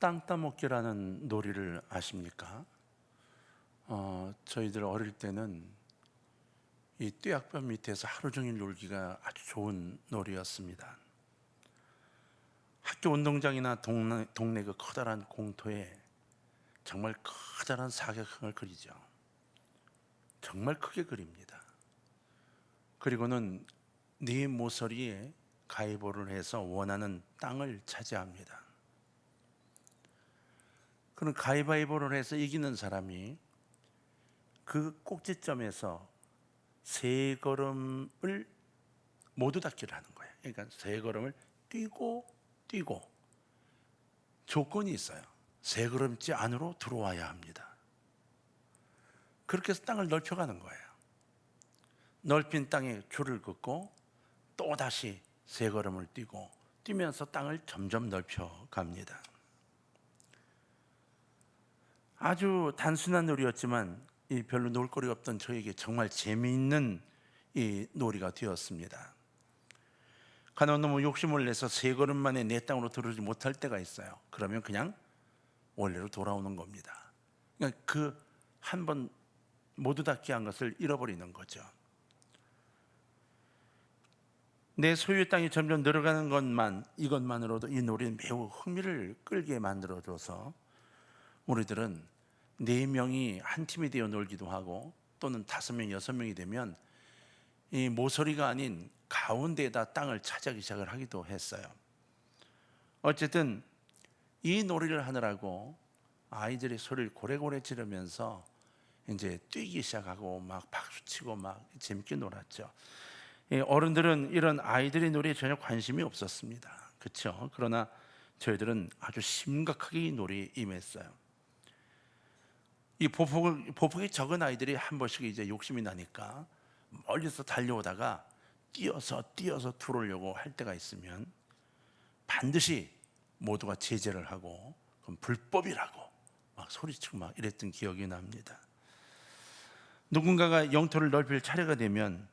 땅 따먹기라는 놀이를 아십니까? 저희들 어릴 때는 이 뙤약볕 밑에서 하루 종일 놀기가 아주 좋은 놀이였습니다. 학교 운동장이나 동네 그 커다란 공터에 정말 커다란 사각형을 그리죠. 정말 크게 그립니다. 그리고는 네 모서리에 가위바위보를 해서 원하는 땅을 차지합니다. 그럼 가위바위보를 해서 이기는 사람이 그 꼭지점에서 세 걸음을 모두 닿기를 하는 거예요. 그러니까 세 걸음을 뛰고 조건이 있어요. 세 걸음째 안으로 들어와야 합니다. 그렇게 해서 땅을 넓혀가는 거예요. 넓힌 땅에 줄을 긋고 또 다시 세 걸음을 뛰면서 땅을 점점 넓혀갑니다. 아주 단순한 놀이였지만 별로 놀거리가 없던 저에게 정말 재미있는 이 놀이가 되었습니다. 간혹 너무 욕심을 내서 세 걸음 만에 내 땅으로 들어오지 못할 때가 있어요. 그러면 그냥 원래로 돌아오는 겁니다. 그러니까 그 한 번 모두 닿기 한 것을 잃어버리는 거죠. 내 소유의 땅이 점점 늘어가는 이것만으로도 이 놀이는 매우 흥미를 끌게 만들어줘서 우리들은 4명이 한 팀이 되어 놀기도 하고 또는 5명, 6명이 되면 이 모서리가 아닌 가운데에다 땅을 차지하기 시작을 하기도 했어요. 어쨌든 이 놀이를 하느라고 아이들이 소리를 고래고래 지르면서 이제 뛰기 시작하고 막 박수치고 막 재밌게 놀았죠. 어른들은 이런 아이들의 놀이에 전혀 관심이 없었습니다. 그렇죠? 그러나 저희들은 아주 심각하게 이 놀이에 임했어요. 이 보폭이 적은 아이들이 한 번씩 이제 욕심이 나니까 멀리서 달려오다가 뛰어서 들어오려고 할 때가 있으면 반드시 모두가 제재를 하고 그럼 불법이라고 막 소리치고 막 이랬던 기억이 납니다. 누군가가 영토를 넓힐 차례가 되면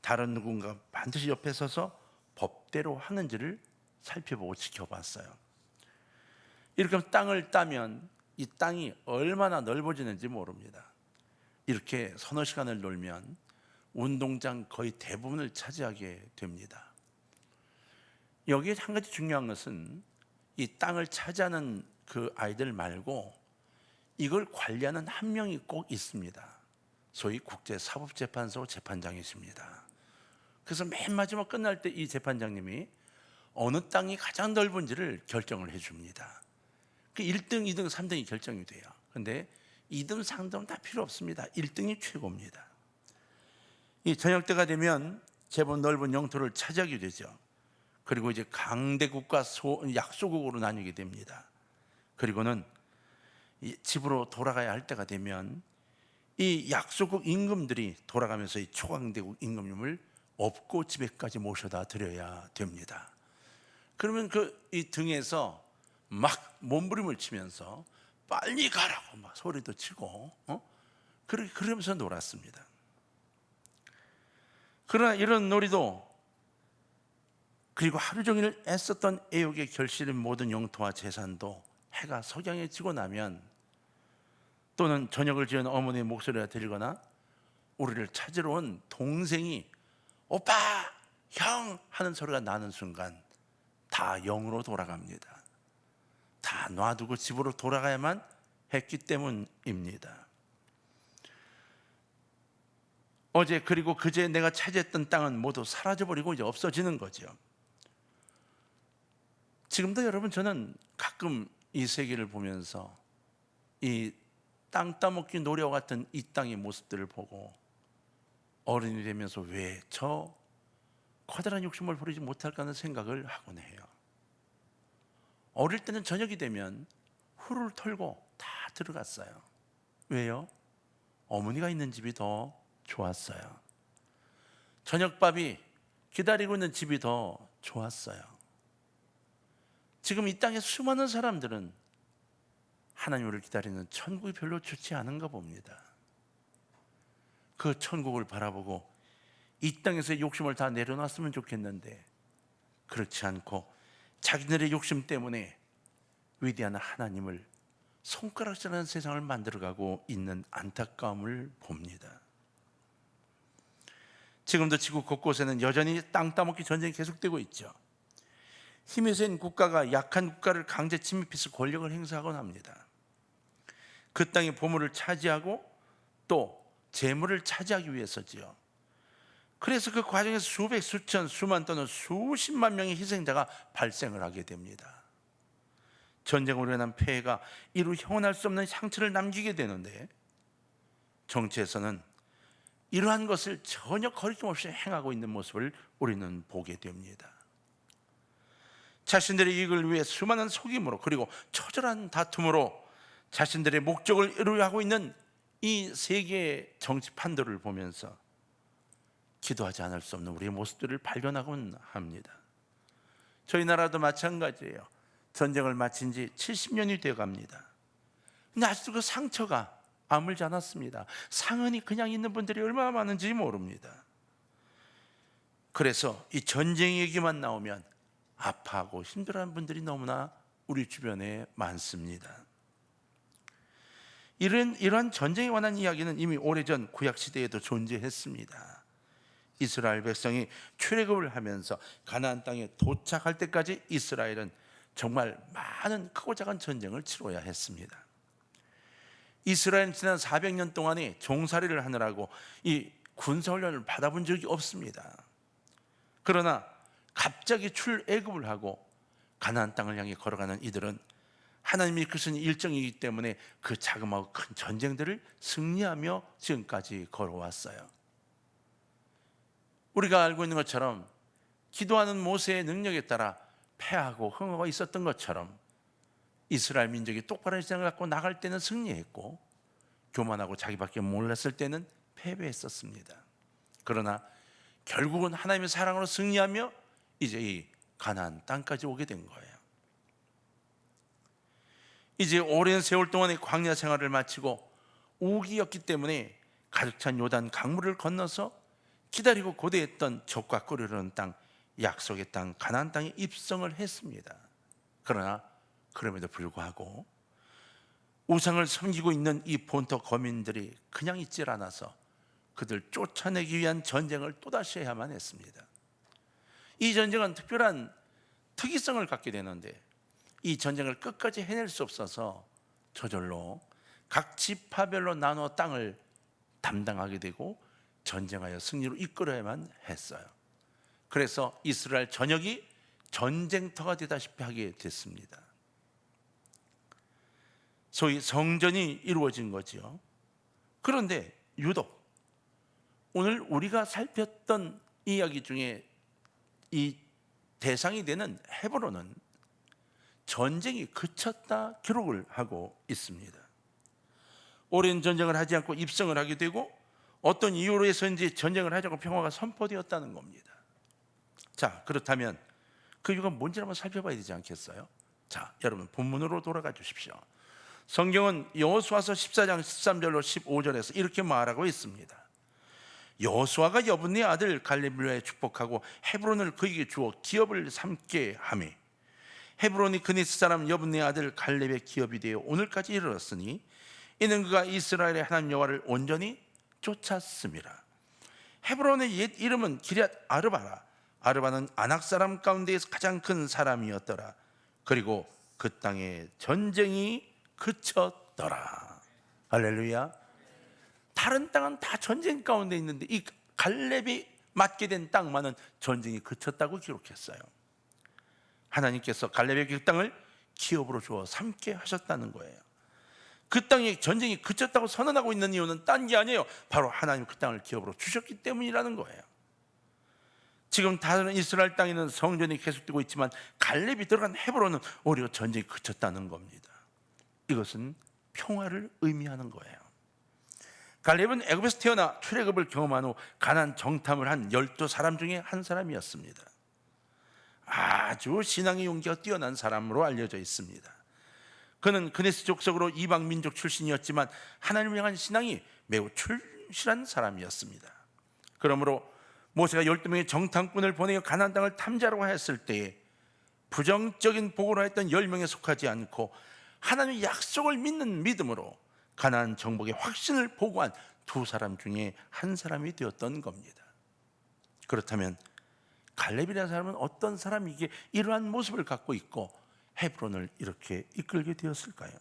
다른 누군가 반드시 옆에 서서 법대로 하는지를 살펴보고 지켜봤어요. 이렇게 땅을 따면 이 땅이 얼마나 넓어지는지 모릅니다. 이렇게 서너 시간을 놀면 운동장 거의 대부분을 차지하게 됩니다. 여기에 한 가지 중요한 것은 이 땅을 차지하는 그 아이들 말고 이걸 관리하는 한 명이 꼭 있습니다. 소위 국제사법재판소 재판장이십니다. 그래서 맨 마지막 끝날 때 이 재판장님이 어느 땅이 가장 넓은지를 결정을 해줍니다. 그 1등, 2등, 3등이 결정이 돼요. 그런데 2등, 3등은 다 필요 없습니다. 1등이 최고입니다. 이 저녁 때가 되면 제법 넓은 영토를 차지하게 되죠. 그리고 이제 강대국과 약소국으로 나뉘게 됩니다. 그리고는 집으로 돌아가야 할 때가 되면 이 약소국 임금들이 돌아가면서 이 초강대국 임금님을 업고 집에까지 모셔다 드려야 됩니다. 그러면 이 등에서 막 몸부림을 치면서 빨리 가라고 막 소리도 치고 그러면서 놀았습니다. 그러나 이런 놀이도 그리고 하루 종일 애썼던 애욕의 결실인 모든 영토와 재산도 해가 석양에 지고 나면 또는 저녁을 지은 어머니의 목소리가 들리거나 우리를 찾으러 온 동생이 오빠, 형 하는 소리가 나는 순간 다 영으로 돌아갑니다. 다 놔두고 집으로 돌아가야만 했기 때문입니다. 어제 그리고 그제 내가 차지했던 땅은 모두 사라져버리고 이제 없어지는 거죠. 지금도 여러분 저는 가끔 이 세계를 보면서 이 땅 따먹기 노래와 같은 이 땅의 모습들을 보고 어른이 되면서 왜 저 커다란 욕심을 부리지 못할까 하는 생각을 하곤 해요. 어릴 때는 저녁이 되면 후루를 털고 다 들어갔어요. 왜요? 어머니가 있는 집이 더 좋았어요. 저녁밥이 기다리고 있는 집이 더 좋았어요. 지금 이 땅에 수많은 사람들은 하나님을 기다리는 천국이 별로 좋지 않은가 봅니다. 그 천국을 바라보고 이 땅에서의 욕심을 다 내려놨으면 좋겠는데 그렇지 않고 자기들의 욕심 때문에 위대한 하나님을 손가락질하는 세상을 만들어가고 있는 안타까움을 봅니다. 지금도 지구 곳곳에는 여전히 땅 따먹기 전쟁이 계속되고 있죠. 힘이 센 국가가 약한 국가를 강제 침입해서 권력을 행사하곤 합니다. 그 땅의 보물을 차지하고 또 재물을 차지하기 위해서지요. 그래서 그 과정에서 수백, 수천, 수만 또는 수십만 명의 희생자가 발생을 하게 됩니다. 전쟁으로 인한 폐해가 이루 형언할 수 없는 상처를 남기게 되는데, 정치에서는 이러한 것을 전혀 거리낌없이 행하고 있는 모습을 우리는 보게 됩니다. 자신들의 이익을 위해 수많은 속임으로 그리고 처절한 다툼으로 자신들의 목적을 이루려고 하고 있는 이 세계의 정치 판도를 보면서 기도하지 않을 수 없는 우리의 모습들을 발견하곤 합니다. 저희 나라도 마찬가지예요. 전쟁을 마친 지 70년이 되어 갑니다. 근데 아직도 그 상처가 아물지 않았습니다. 상흔이 그냥 있는 분들이 얼마나 많은지 모릅니다. 그래서 이 전쟁 얘기만 나오면 아파하고 힘들어하는 분들이 너무나 우리 주변에 많습니다. 이러한 전쟁에 관한 이야기는 이미 오래전 구약시대에도 존재했습니다. 이스라엘 백성이 출애굽을 하면서 가나안 땅에 도착할 때까지 이스라엘은 정말 많은 크고 작은 전쟁을 치러야 했습니다. 이스라엘은 지난 400년 동안에 종살이를 하느라고 이 군사훈련을 받아본 적이 없습니다. 그러나 갑자기 출애굽을 하고 가나안 땅을 향해 걸어가는 이들은 하나님이 이끄신 일정이기 때문에 그 자그마한 큰 전쟁들을 승리하며 지금까지 걸어왔어요. 우리가 알고 있는 것처럼 기도하는 모세의 능력에 따라 패하고 흥하가 있었던 것처럼 이스라엘 민족이 똑바른 신앙을 갖고 나갈 때는 승리했고 교만하고 자기밖에 몰랐을 때는 패배했었습니다. 그러나 결국은 하나님의 사랑으로 승리하며 이제 이 가나안 땅까지 오게 된 거예요. 이제 오랜 세월 동안의 광야 생활을 마치고 우기였기 때문에 가득 찬 요단 강물을 건너서 기다리고 고대했던 적과 끓으려는 땅, 약속의 땅 가나안 땅에 입성을 했습니다. 그러나 그럼에도 불구하고 우상을 섬기고 있는 이 본토 거민들이 그냥 있질 않아서 그들 쫓아내기 위한 전쟁을 또다시 해야만 했습니다. 이 전쟁은 특별한 특이성을 갖게 되는데 이 전쟁을 끝까지 해낼 수 없어서 저절로 각 지파별로 나누어 땅을 담당하게 되고 전쟁하여 승리로 이끌어야만 했어요. 그래서 이스라엘 전역이 전쟁터가 되다시피 하게 됐습니다. 소위 성전이 이루어진 거지요. 그런데 유독 오늘 우리가 살폈던 이야기 중에 이 대상이 되는 헤브론은 전쟁이 그쳤다 기록을 하고 있습니다. 오랜 전쟁을 하지 않고 입성을 하게 되고 어떤 이유로 해서인지 전쟁을 하지 않고 평화가 선포되었다는 겁니다. 자, 그렇다면 그 이유가 뭔지 한번 살펴봐야 되지 않겠어요? 자, 여러분 본문으로 돌아가 주십시오. 성경은 여호수아서 14장 13절로 15절에서 이렇게 말하고 있습니다. 여호수아가 여분네 아들 갈렙을 위하여 축복하고 헤브론을 그에게 주어 기업을 삼게 하며 헤브론이 그니스 사람 여분네 아들 갈렙의 기업이 되어 오늘까지 이르렀으니 이는 그가 이스라엘의 하나님 여호와를 온전히 쫓았음이라. 헤브론의 옛 이름은 기럇 아르바라. 아르바는 아낙 사람 가운데에서 가장 큰 사람이었더라. 그리고 그 땅에 전쟁이 그쳤더라. 할렐루야. 다른 땅은 다 전쟁 가운데 있는데 이 갈렙이 맡게 된 땅만은 전쟁이 그쳤다고 기록했어요. 하나님께서 갈렙에게 그 땅을 기업으로 주어 삼게 하셨다는 거예요. 그 땅에 전쟁이 그쳤다고 선언하고 있는 이유는 딴 게 아니에요. 바로 하나님 그 땅을 기업으로 주셨기 때문이라는 거예요. 지금 다른 이스라엘 땅에는 성전이 계속되고 있지만 갈렙이 들어간 헤브론은 오히려 전쟁이 그쳤다는 겁니다. 이것은 평화를 의미하는 거예요. 갈렙은 애굽에서 태어나 출애굽을 경험한 후 가나안 정탐을 한 12사람 중에 한 사람이었습니다. 아주 신앙의 용기가 뛰어난 사람으로 알려져 있습니다. 그는 그네스 족속으로 이방 민족 출신이었지만 하나님을 향한 신앙이 매우 충실한 사람이었습니다. 그러므로 모세가 12명의 정탐꾼을 보내어 가나안 땅을 탐지하라고 했을 때에 부정적인 복으로 했던 10명에 속하지 않고 하나님의 약속을 믿는 믿음으로 가나안 정복의 확신을 보고한 두 사람 중에 한 사람이 되었던 겁니다. 그렇다면 갈렙이라는 사람은 어떤 사람이기에 이러한 모습을 갖고 있고 헤브론을 이렇게 이끌게 되었을까요?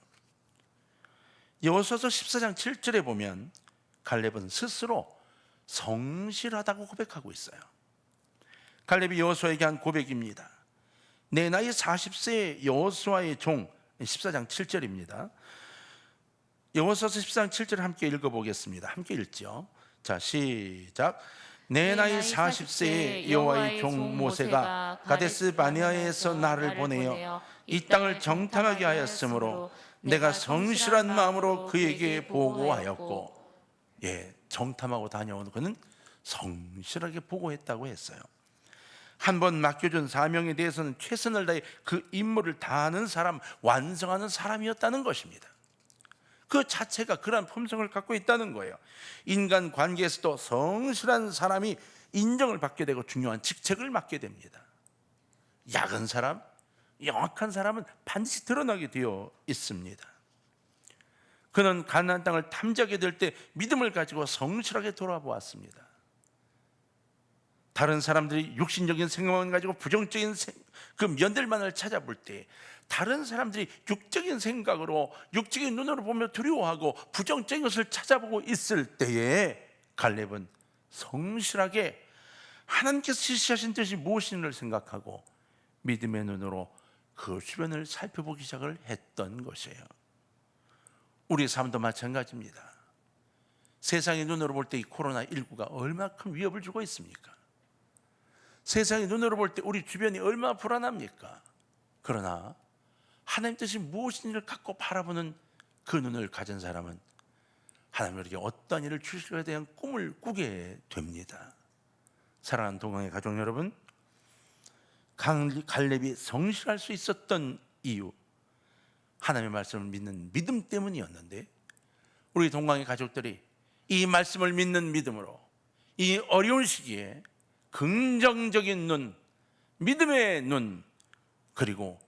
여호수아서 14장 7절에 보면 갈렙은 스스로 성실하다고 고백하고 있어요. 갈렙이 여호수아에게 한 고백입니다. 내 나이 40세의 여호수아의 종, 14장 7절입니다. 여호수아서 14장 7절을 함께 읽어보겠습니다. 함께 읽죠. 자, 시작. 내 나이 40세의 여호와의 종 모세가 가데스 바네아에서 나를 보내어 이 땅을 정탐하게 하였으므로 내가 성실한 마음으로 그에게 보고하였고, 정탐하고 다녀온 그는 성실하게 보고했다고 했어요. 한 번 맡겨준 사명에 대해서는 최선을 다해 그 임무를 다하는 사람, 완성하는 사람이었다는 것입니다. 그 자체가 그러한 품성을 갖고 있다는 거예요. 인간 관계에서도 성실한 사람이 인정을 받게 되고 중요한 직책을 맡게 됩니다. 약은 사람, 영악한 사람은 반드시 드러나게 되어 있습니다. 그는 가나안 땅을 탐지하게 될 때 믿음을 가지고 성실하게 돌아보았습니다. 다른 사람들이 육신적인 생각만 가지고 부정적인 그 면들만을 찾아볼 때, 다른 사람들이 육적인 생각으로, 육적인 눈으로 보며 두려워하고 부정적인 것을 찾아보고 있을 때에 갈렙은 성실하게 하나님께서 지시하신 뜻이 무엇인지를 생각하고 믿음의 눈으로 그 주변을 살펴보기 시작을 했던 것이에요. 우리 삶도 마찬가지입니다. 세상의 눈으로 볼 때 이 코로나19가 얼마나 큰 위협을 주고 있습니까? 세상의 눈으로 볼 때 우리 주변이 얼마나 불안합니까? 그러나 하나님 뜻이 무엇인지를 갖고 바라보는 그 눈을 가진 사람은 하나님 우리에게 어떤 일을 주실까에 대한 꿈을 꾸게 됩니다. 사랑하는 동강의 가족 여러분, 갈렙이 성실할 수 있었던 이유, 하나님의 말씀을 믿는 믿음 때문이었는데, 우리 동강의 가족들이 이 말씀을 믿는 믿음으로 이 어려운 시기에 긍정적인 눈, 믿음의 눈, 그리고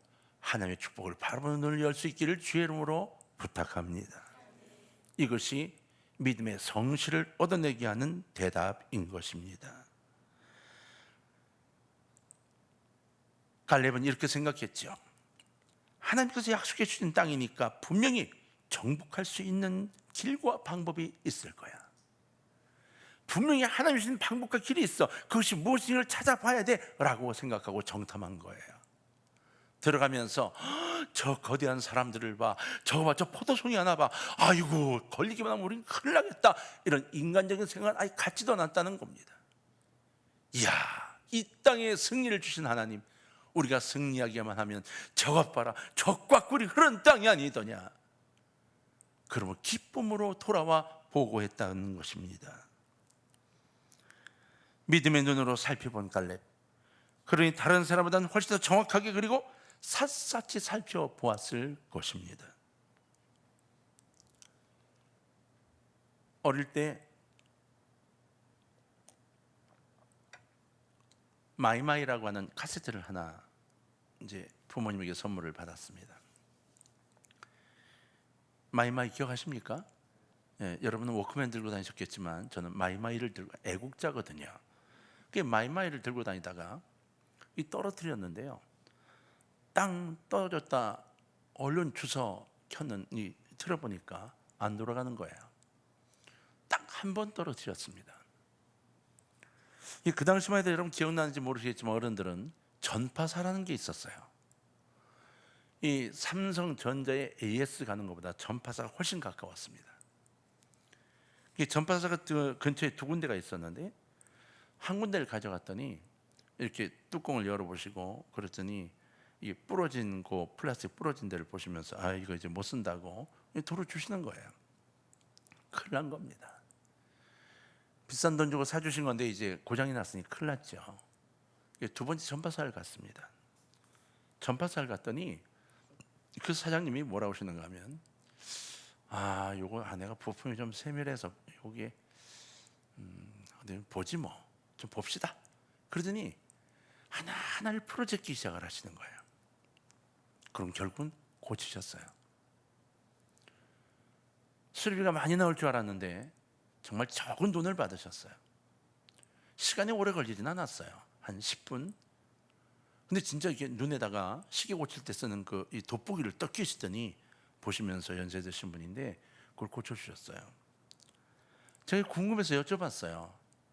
하나님의 축복을 바라보는 눈을 열 수 있기를 주의 이름으로 부탁합니다. 이것이 믿음의 성실을 얻어내게 하는 대답인 것입니다. 갈렙은 이렇게 생각했죠. 하나님께서 약속해 주신 땅이니까 분명히 정복할 수 있는 길과 방법이 있을 거야. 분명히 하나님 주신 방법과 길이 있어. 그것이 무엇인지를 찾아봐야 돼 라고 생각하고 정탐한 거예요. 들어가면서 저 거대한 사람들을 봐, 저거 봐, 저 포도송이 하나 봐, 아이고 걸리기만 하면 우린 큰일 나겠다, 이런 인간적인 생각은 아예 같지도 않았다는 겁니다. 이야, 이 땅에 승리를 주신 하나님, 우리가 승리하기만 하면 저것 봐라, 적과 꿀이 흐른 땅이 아니더냐, 그러면 기쁨으로 돌아와 보고했다는 것입니다. 믿음의 눈으로 살펴본 갈렙, 그러니 다른 사람보다는 훨씬 더 정확하게 그리고 샅샅이 살펴보았을 것입니다. 어릴 때 마이마이라고 하는 카세트를 하나 이제 부모님에게 선물을 받았습니다. 마이마이 기억하십니까? 여러분은 워크맨 들고 다니셨겠지만 저는 마이마이를 들고, 애국자거든요. 그 마이마이를 들고 다니다가 떨어뜨렸는데요. 땅 떨어졌다 얼른 주워 켰는지 틀어보니까 안 돌아가는 거예요. 딱 한 번 떨어뜨렸습니다. 그 당시만 해도 여러분 기억나는지 모르시겠지만 어른들은 전파사라는 게 있었어요. 이 삼성전자의 AS 가는 것보다 전파사가 훨씬 가까웠습니다. 이 전파사가 근처에 두 군데가 있었는데 한 군데를 가져갔더니 이렇게 뚜껑을 열어보시고 그랬더니 이 부러진 거, 플라스틱 부러진 데를 보시면서 아, 이거 이제 못 쓴다고 도로 주시는 거예요. 큰일 난 겁니다. 비싼 돈 주고 사주신 건데 이제 고장이 났으니 큰일 났죠. 두 번째 전파사를 갔습니다. 전파사를 갔더니 그 사장님이 뭐라고 하시는가 하면, 아, 요거 아내가 부품이 좀 세밀해서 요게 보지 뭐, 좀 봅시다. 그러더니 하나하나를 풀어제기 시작을 하시는 거예요. 그럼 결국은 고치셨어요. 수리비가 많이 나올 줄 알았는데 정말 적은 돈을 받으셨어요. 시간이 오래 걸리진 않았어요. 한 10분. 근데 진짜 이게 눈에다가 시계 고칠 때 쓰는 이 돋보기를 딱 끼시더니 보시면서 연세 드신 분인데 그걸 고쳐주셨어요. 제가 궁금해서 여쭤봤어요.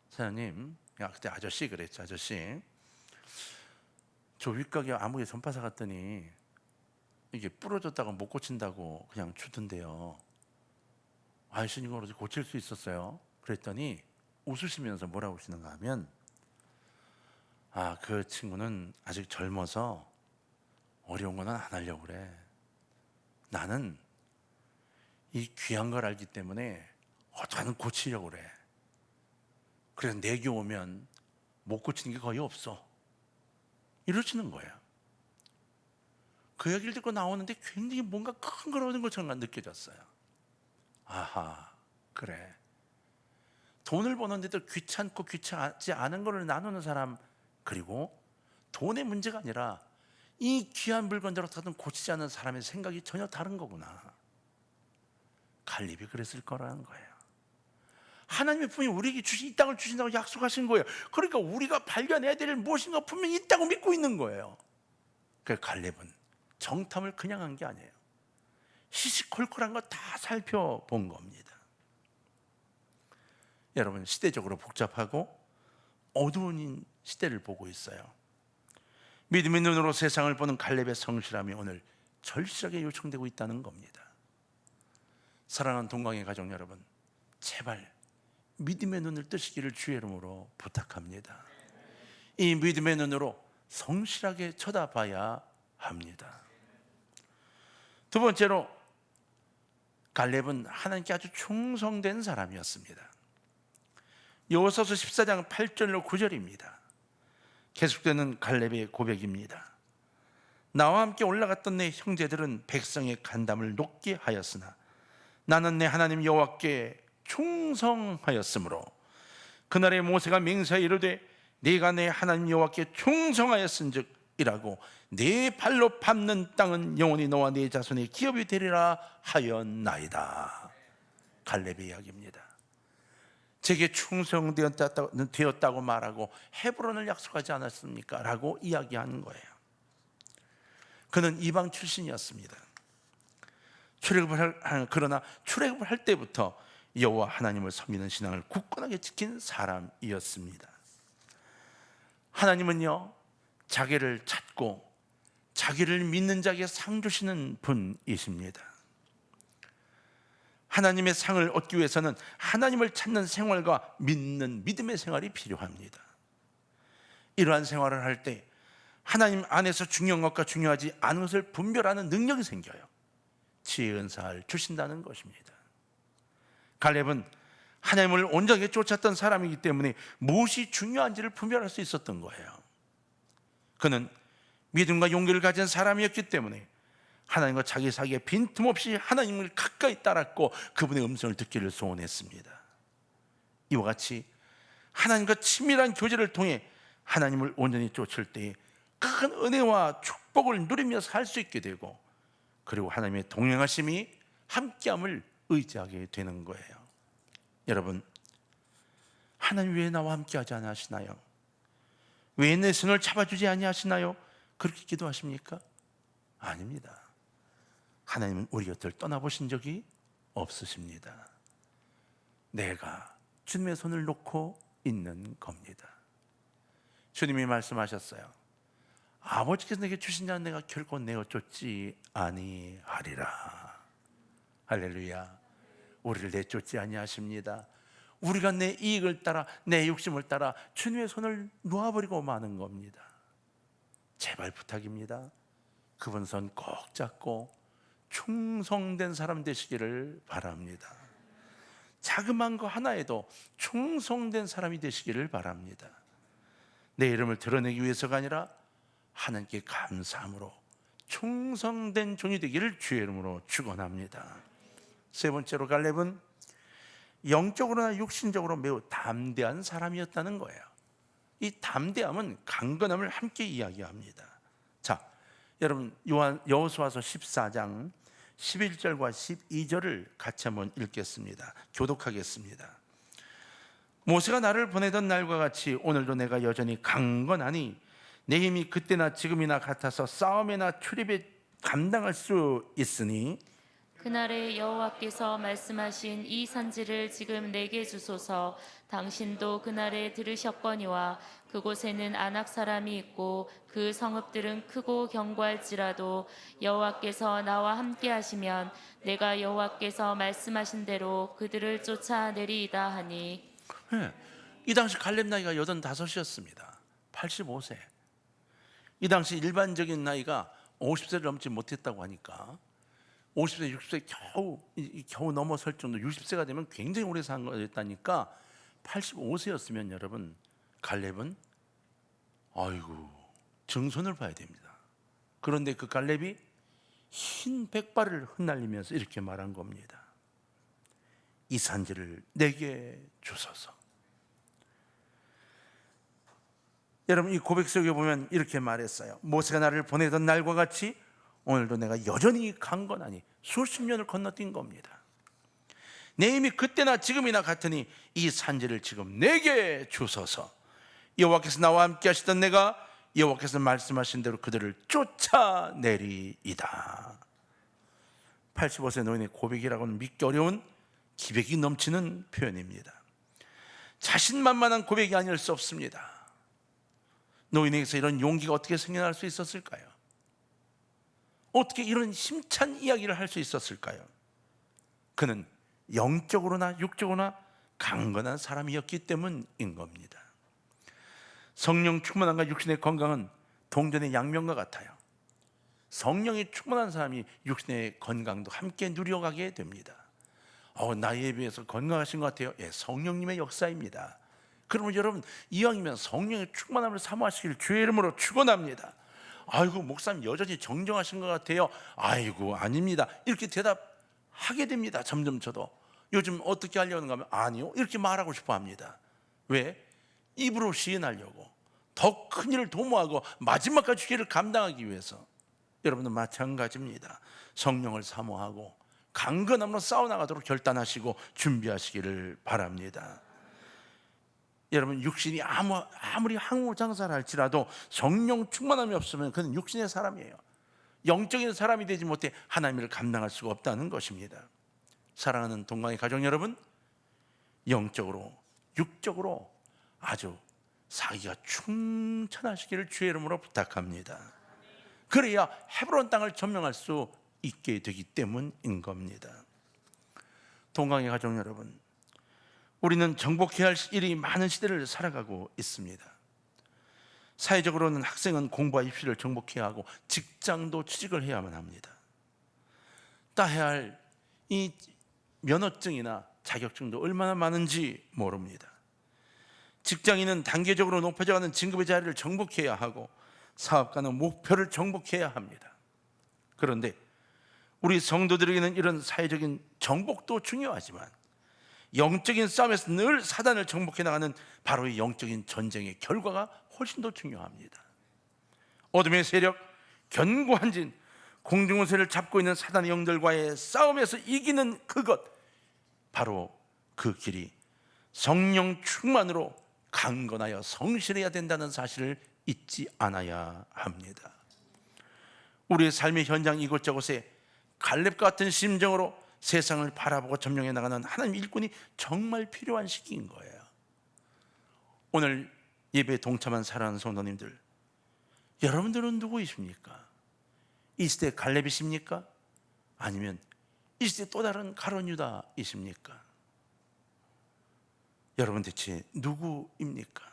사장님, 야, 그때 아저씨 그랬죠. 아저씨, 저 윗가게 아무개 전파사 갔더니 이게 부러졌다가 못 고친다고 그냥 주던데요. 아저씨 이거 어디 고칠 수 있었어요? 그랬더니 웃으시면서 뭐라고 하시는가 하면, 아, 그 친구는 아직 젊어서 어려운 거는 안 하려고 그래. 나는 이 귀한 걸 알기 때문에 어떻게든 고치려고 그래. 그래서 내게 오면 못 고치는 게 거의 없어. 이러시는 거예요. 그 얘기를 듣고 나오는데 굉장히 뭔가 큰 걸 얻은 것처럼 느껴졌어요. 아하, 그래. 돈을 버는데도 귀찮고 귀찮지 않은 거를 나누는 사람, 그리고 돈의 문제가 아니라 이 귀한 물건대로 어떻게든 고치지 않는 사람의 생각이 전혀 다른 거구나. 갈렙이 그랬을 거라는 거예요. 하나님의 분명히 우리에게 이 땅을 주신다고 약속하신 거예요. 그러니까 우리가 발견해야 될 무엇인가 분명히 있다고 믿고 있는 거예요. 그 갈렙은 정탐을 그냥 한 게 아니에요. 시시콜콜한 거 다 살펴본 겁니다. 여러분, 시대적으로 복잡하고 어두운 시대를 보고 있어요. 믿음의 눈으로 세상을 보는 갈렙의 성실함이 오늘 절실하게 요청되고 있다는 겁니다. 사랑하는 동광의 가족 여러분, 제발 믿음의 눈을 뜨시기를 주의 이름으로 부탁합니다. 이 믿음의 눈으로 성실하게 쳐다봐야 합니다. 두 번째로, 갈렙은 하나님께 아주 충성된 사람이었습니다. 여호수아서 14장 8절로 9절입니다. 계속되는 갈렙의 고백입니다. 나와 함께 올라갔던 내 형제들은 백성의 간담을 높게 하였으나 나는 내 하나님 여호와께 충성하였으므로 그날에 모세가 맹세하여 이르되 네가 내 하나님 여호와께 충성하였은즉 이라고 네 발로 밟는 땅은 영원히 너와 네 자손의 기업이 되리라 하였나이다. 갈렙의 이야기입니다. 제게 충성되었다고 말하고 헤브론을 약속하지 않았습니까? 라고 이야기하는 거예요. 그는 이방 출신이었습니다. 그러나 출애굽을 할 때부터 여호와 하나님을 섬기는 신앙을 굳건하게 지킨 사람이었습니다. 하나님은요, 자기를 찾고 자기를 믿는 자에게 상 주시는 분이십니다. 하나님의 상을 얻기 위해서는 하나님을 찾는 생활과 믿는 믿음의 생활이 필요합니다. 이러한 생활을 할 때 하나님 안에서 중요한 것과 중요하지 않은 것을 분별하는 능력이 생겨요. 지혜의 은사를 주신다는 것입니다. 갈렙은 하나님을 온전하게 쫓았던 사람이기 때문에 무엇이 중요한지를 분별할 수 있었던 거예요. 그는 믿음과 용기를 가진 사람이었기 때문에 하나님과 자기 사이에 빈틈없이 하나님을 가까이 따랐고 그분의 음성을 듣기를 소원했습니다. 이와 같이 하나님과 친밀한 교제를 통해 하나님을 온전히 쫓을 때에 큰 은혜와 축복을 누리며 살 수 있게 되고, 그리고 하나님의 동행하심이 함께함을 의지하게 되는 거예요. 여러분, 하나님 왜 나와 함께하지 않으시나요? 왜 내 손을 잡아주지 아니하시나요? 그렇게 기도하십니까? 아닙니다. 하나님은 우리 곁을 떠나보신 적이 없으십니다. 내가 주님의 손을 놓고 있는 겁니다. 주님이 말씀하셨어요. 아버지께서 내게 주신 자는 내가 결코 내어 쫓지 아니하리라. 할렐루야. 우리를 내쫓지 아니하십니다. 우리가 내 이익을 따라, 내 욕심을 따라 주님의 손을 놓아버리고 마는 겁니다. 제발 부탁입니다. 그분 손 꼭 잡고 충성된 사람 되시기를 바랍니다. 자그마한 거 하나에도 충성된 사람이 되시기를 바랍니다. 내 이름을 드러내기 위해서가 아니라 하나님께 감사함으로 충성된 종이 되기를 주의 이름으로 축원합니다. 세 번째로, 갈렙은 영적으로나 육신적으로 매우 담대한 사람이었다는 거예요. 이 담대함은 강건함을 함께 이야기합니다. 자, 여러분 여호수아서 14장 11절과 12절을 같이 한번 읽겠습니다. 교독하겠습니다. 모세가 나를 보내던 날과 같이 오늘도 내가 여전히 강건하니 내 힘이 그때나 지금이나 같아서 싸움이나 출입에 감당할 수 있으니 그날에 여호와께서 말씀하신 이 산지를 지금 내게 주소서. 당신도 그날에 들으셨거니와 그곳에는 아낙 사람이 있고 그 성읍들은 크고 견고할지라도 여호와께서 나와 함께 하시면 내가 여호와께서 말씀하신 대로 그들을 쫓아내리이다 하니. 이 당시 갈렙 나이가 85이었습니다. 85세. 이 당시 일반적인 나이가 50세를 넘지 못했다고 하니까 50세, 60세 겨우 넘어설 정도, 60세가 되면 굉장히 오래 산 거였다니까 85세였으면 여러분 갈렙은 아이고 정선을 봐야 됩니다. 그런데 그 갈렙이 흰 백발을 흩날리면서 이렇게 말한 겁니다. 이 산지를 내게 주소서. 여러분 이 고백 속에 보면 이렇게 말했어요. 모세가 나를 보내던 날과 같이 오늘도 내가 여전히 강건하니 수십 년을 건너뛴 겁니다. 내 힘이 그때나 지금이나 같으니 이 산지를 지금 내게 주소서. 여호와께서 나와 함께 하시던 내가 여호와께서 말씀하신 대로 그들을 쫓아내리이다. 85세 노인의 고백이라고는 믿기 어려운 기백이 넘치는 표현입니다. 자신만만한 고백이 아닐 수 없습니다. 노인에게서 이런 용기가 어떻게 생겨날 수 있었을까요? 어떻게 이런 힘찬 이야기를 할 수 있었을까요? 그는 영적으로나 육적으로나 강건한 사람이었기 때문인 겁니다. 성령 충만함과 육신의 건강은 동전의 양면과 같아요. 성령이 충만한 사람이 육신의 건강도 함께 누려가게 됩니다. 나이에 비해서 건강하신 것 같아요. 예, 성령님의 역사입니다. 그러면 여러분 이왕이면 성령의 충만함을 사모하시기를 주의 이름으로 축원합니다. 아이고 목사님 여전히 정정하신 것 같아요. 아이고 아닙니다. 이렇게 대답하게 됩니다. 점점 저도 요즘 어떻게 하려는가 하면 아니요 이렇게 말하고 싶어 합니다. 왜? 입으로 시인하려고, 더 큰 일을 도모하고 마지막까지 주기를 감당하기 위해서. 여러분은 마찬가지입니다. 성령을 사모하고 강건함으로 싸워나가도록 결단하시고 준비하시기를 바랍니다. 여러분 육신이 아무리 항우장사를 할지라도 성령 충만함이 없으면 그는 육신의 사람이에요. 영적인 사람이 되지 못해 하나님을 감당할 수가 없다는 것입니다. 사랑하는 동광의 가족 여러분, 영적으로 육적으로 아주 사기가 충천하시기를 주의 이름으로 부탁합니다. 그래야 헤브론 땅을 점령할 수 있게 되기 때문인 겁니다. 동광의 가족 여러분, 우리는 정복해야 할 일이 많은 시대를 살아가고 있습니다. 사회적으로는 학생은 공부와 입시를 정복해야 하고 직장도 취직을 해야만 합니다. 따야 할 이 면허증이나 자격증도 얼마나 많은지 모릅니다. 직장인은 단계적으로 높아져가는 진급의 자리를 정복해야 하고 사업가는 목표를 정복해야 합니다. 그런데 우리 성도들에게는 이런 사회적인 정복도 중요하지만 영적인 싸움에서 늘 사단을 정복해 나가는 바로 이 영적인 전쟁의 결과가 훨씬 더 중요합니다. 어둠의 세력, 견고한 진, 공중원세를 잡고 있는 사단의 영들과의 싸움에서 이기는 그것, 바로 그 길이 성령 충만으로 강건하여 성실해야 된다는 사실을 잊지 않아야 합니다. 우리의 삶의 현장 이곳저곳에 갈렙과 같은 심정으로 세상을 바라보고 점령해 나가는 하나님의 일꾼이 정말 필요한 시기인 거예요. 오늘 예배에 동참한 사랑하는 성도님들, 여러분들은 누구이십니까? 이 시대 갈렙이십니까? 아니면 이 시대 또 다른 가룟 유다이십니까? 여러분 대체 누구입니까?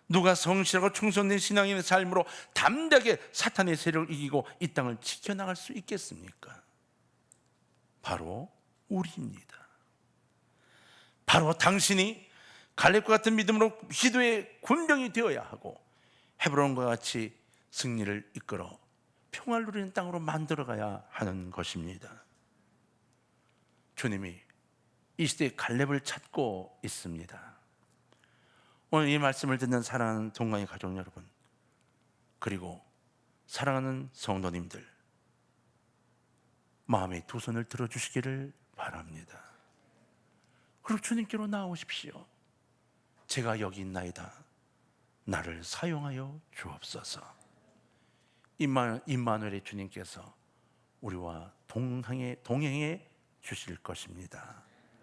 누가 성실하고 충성된 신앙인의 삶으로 담대하게 사탄의 세력을 이기고 이 땅을 지켜나갈 수 있겠습니까? 바로 우리입니다. 바로 당신이 갈렙과 같은 믿음으로 기도의 군병이 되어야 하고 헤브론과 같이 승리를 이끌어 평화를 누리는 땅으로 만들어가야 하는 것입니다. 주님이 이 시대에 갈렙을 찾고 있습니다. 오늘 이 말씀을 듣는 사랑하는 동광의 가족 여러분, 그리고 사랑하는 성도님들, 마음의 두 손을 들어주시기를 바랍니다. 그리고 주님께로 나오십시오. 제가 여기 있나이다. 나를 사용하여 주옵소서. 임마누엘의 주님께서 우리와 동행해 주실 것입니다.